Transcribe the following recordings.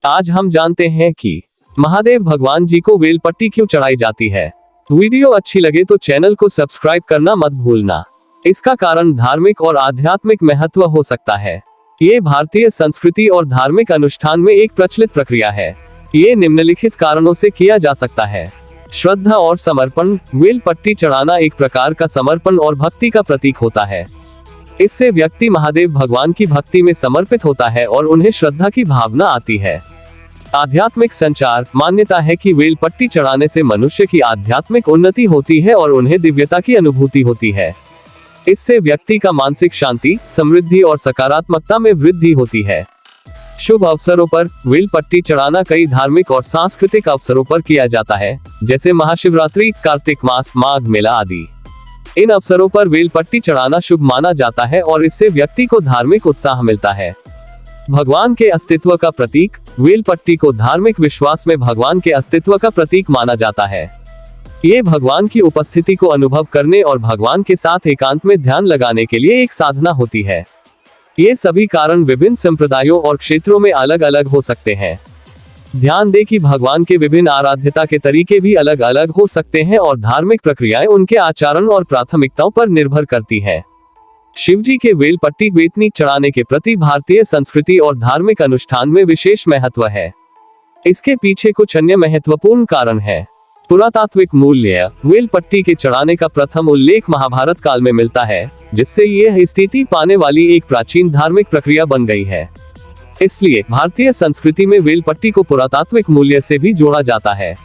आज हम जानते हैं कि महादेव भगवान जी को बेलपट्टी क्यों चढ़ाई जाती है। वीडियो अच्छी लगे तो चैनल को सब्सक्राइब करना मत भूलना। इसका कारण धार्मिक और आध्यात्मिक महत्व हो सकता है। ये भारतीय संस्कृति और धार्मिक अनुष्ठान में एक प्रचलित प्रक्रिया है। ये निम्नलिखित कारणों से किया जा सकता है। श्रद्धा और समर्पण। बेलपट्टी चढ़ाना एक प्रकार का समर्पण और भक्ति का प्रतीक होता है। इससे व्यक्ति महादेव भगवान की भक्ति में समर्पित होता है और उन्हें श्रद्धा की भावना आती है। आध्यात्मिक संचार। मान्यता है कि बेलपट्टी चढ़ाने से मनुष्य की आध्यात्मिक उन्नति होती है और उन्हें दिव्यता की अनुभूति होती है। इससे व्यक्ति का मानसिक शांति, समृद्धि और सकारात्मकता में वृद्धि होती है। शुभ अवसरों पर बेलपट्टी चढ़ाना कई धार्मिक और सांस्कृतिक अवसरों पर किया जाता है, जैसे महाशिवरात्रि, कार्तिक मास, माघ मेला आदि। इन अवसरों पर बेलपट्टी चढ़ाना शुभ माना जाता है और इससे व्यक्ति को धार्मिक उत्साह मिलता है। भगवान के अस्तित्व का प्रतीक। बेलपट्टी को धार्मिक विश्वास में भगवान के अस्तित्व का प्रतीक माना जाता है। ये भगवान की उपस्थिति को अनुभव करने और भगवान के साथ एकांत में ध्यान लगाने के लिए एक साधना होती है। ये सभी कारण विभिन्न संप्रदायों और क्षेत्रों में अलग अलग हो सकते हैं। ध्यान दें कि भगवान के विभिन्न आराध्यता के तरीके भी अलग अलग हो सकते हैं और धार्मिक प्रक्रियाएं उनके आचरण और प्राथमिकताओं पर निर्भर करती हैं। शिवजी के बेलपट्टी बेतनी चढ़ाने के प्रति भारतीय संस्कृति और धार्मिक अनुष्ठान में विशेष महत्व है। इसके पीछे कुछ अन्य महत्वपूर्ण कारण है। पुरातात्विक मूल्य। बेलपट्टी के चढ़ाने का प्रथम उल्लेख महाभारत काल में मिलता है, जिससे यह स्थिति पाने वाली एक प्राचीन धार्मिक प्रक्रिया बन गई है। इसलिए भारतीय संस्कृति में बेलपट्टी को पुरातात्विक मूल्य से भी जोड़ा जाता है।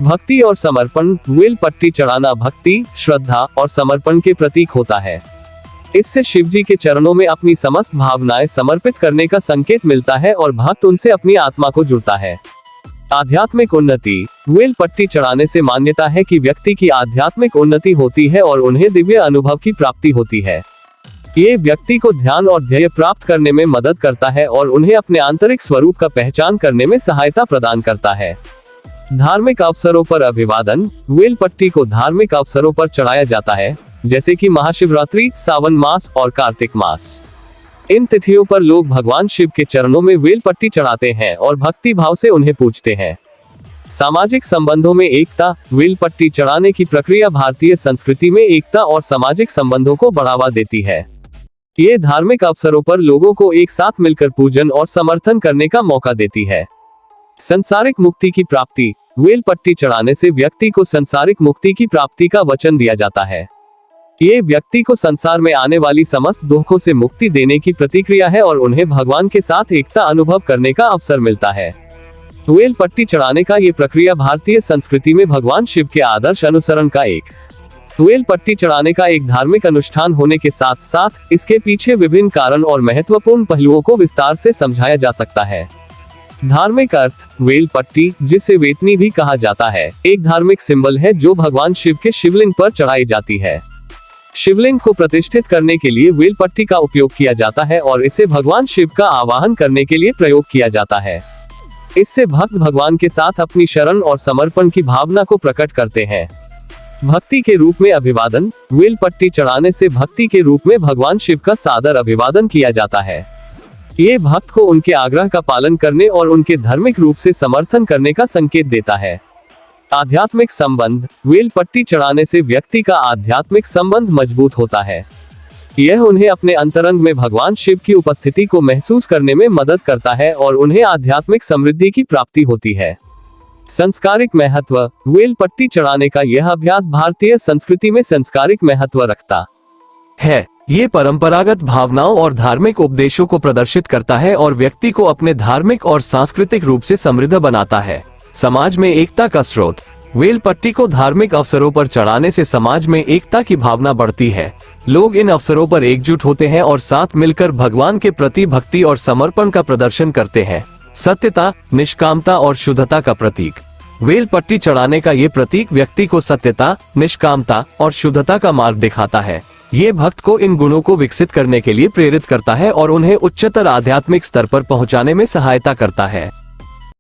भक्ति और समर्पण। बेलपट्टी चढ़ाना भक्ति, श्रद्धा और समर्पण के प्रतीक होता है। इससे शिवजी के चरणों में अपनी समस्त भावनाएं समर्पित करने का संकेत मिलता है और भक्त उनसे अपनी आत्मा को जुड़ता है। आध्यात्मिक उन्नति। बेलपट्टी चढ़ाने से मान्यता है कि व्यक्ति की आध्यात्मिक उन्नति होती है और उन्हें दिव्य अनुभव की प्राप्ति होती है। ये व्यक्ति को ध्यान और ध्येय प्राप्त करने में मदद करता है और उन्हें अपने आंतरिक स्वरूप का पहचान करने में सहायता प्रदान करता है। धार्मिक अवसरों पर अभिवादन। बेलपट्टी को धार्मिक अवसरों पर चढ़ाया जाता है, जैसे कि महाशिवरात्रि, सावन मास और कार्तिक मास। इन तिथियों पर लोग भगवान शिव के चरणों में बेलपट्टी चढ़ाते हैं और भक्ति भाव से उन्हें पूजते हैं। सामाजिक संबंधों में एकता। बेलपट्टी चढ़ाने की प्रक्रिया भारतीय संस्कृति में एकता और सामाजिक संबंधों को बढ़ावा देती है। ये धार्मिक अवसरों पर लोगों को एक साथ मिलकर पूजन और समर्थन करने का मौका देती है। संसारिक मुक्ति की प्राप्ति। बेलपट्टी चढ़ाने से व्यक्ति को संसारिक मुक्ति की प्राप्ति का वचन दिया जाता है। ये व्यक्ति को संसार में आने वाली समस्त दुखों से मुक्ति देने की प्रतिक्रिया है और उन्हें भगवान के साथ एकता अनुभव करने का अवसर मिलता है। बेलपट्टी चढ़ाने का ये प्रक्रिया भारतीय संस्कृति में भगवान शिव के आदर्श अनुसरण का एक बेलपट्टी चढ़ाने का एक धार्मिक अनुष्ठान होने के साथ साथ इसके पीछे विभिन्न कारण और महत्वपूर्ण पहलुओं को विस्तार से समझाया जा सकता है। धार्मिक अर्थ। बेलपट्टी, जिसे बेतनी भी कहा जाता है, एक धार्मिक सिंबल है जो भगवान शिव के शिवलिंग पर चढ़ाई जाती है। शिवलिंग को प्रतिष्ठित करने के लिए बेलपट्टी का उपयोग किया जाता है और इसे भगवान शिव का आवाहन करने के लिए प्रयोग किया जाता है। इससे भक्त भगवान के साथ अपनी शरण और समर्पण की भावना को प्रकट करते हैं। भक्ति के रूप में अभिवादन। बेलपट्टी चढ़ाने से भक्ति के रूप में भगवान शिव का सादर अभिवादन किया जाता है। ये भक्त को उनके आग्रह का पालन करने और उनके धार्मिक रूप से समर्थन करने का संकेत देता है। आध्यात्मिक संबंध। बेलपट्टी चढ़ाने से व्यक्ति का आध्यात्मिक संबंध मजबूत होता है। यह उन्हें अपने अंतरंग में भगवान शिव की उपस्थिति को महसूस करने में मदद करता है और उन्हें आध्यात्मिक समृद्धि की प्राप्ति होती है। संस्कारिक महत्व। बेलपट्टी चढ़ाने का यह अभ्यास भारतीय संस्कृति में संस्कारिक महत्व रखता है। ये परंपरागत भावनाओं और धार्मिक उपदेशों को प्रदर्शित करता है और व्यक्ति को अपने धार्मिक और सांस्कृतिक रूप से समृद्ध बनाता है। समाज में एकता का स्रोत। बेलपट्टी को धार्मिक अवसरों पर चढ़ाने से समाज में एकता की भावना बढ़ती है। लोग इन अवसरों पर एकजुट होते हैं और साथ मिलकर भगवान के प्रति भक्ति और समर्पण का प्रदर्शन करते हैं। सत्यता, निष्कामता और शुद्धता का प्रतीक। बेलपट्टी चढ़ाने का ये प्रतीक व्यक्ति को सत्यता, निष्कामता और शुद्धता का मार्ग दिखाता है। ये भक्त को इन गुणों को विकसित करने के लिए प्रेरित करता है और उन्हें उच्चतर आध्यात्मिक स्तर पर पहुंचाने में सहायता करता है।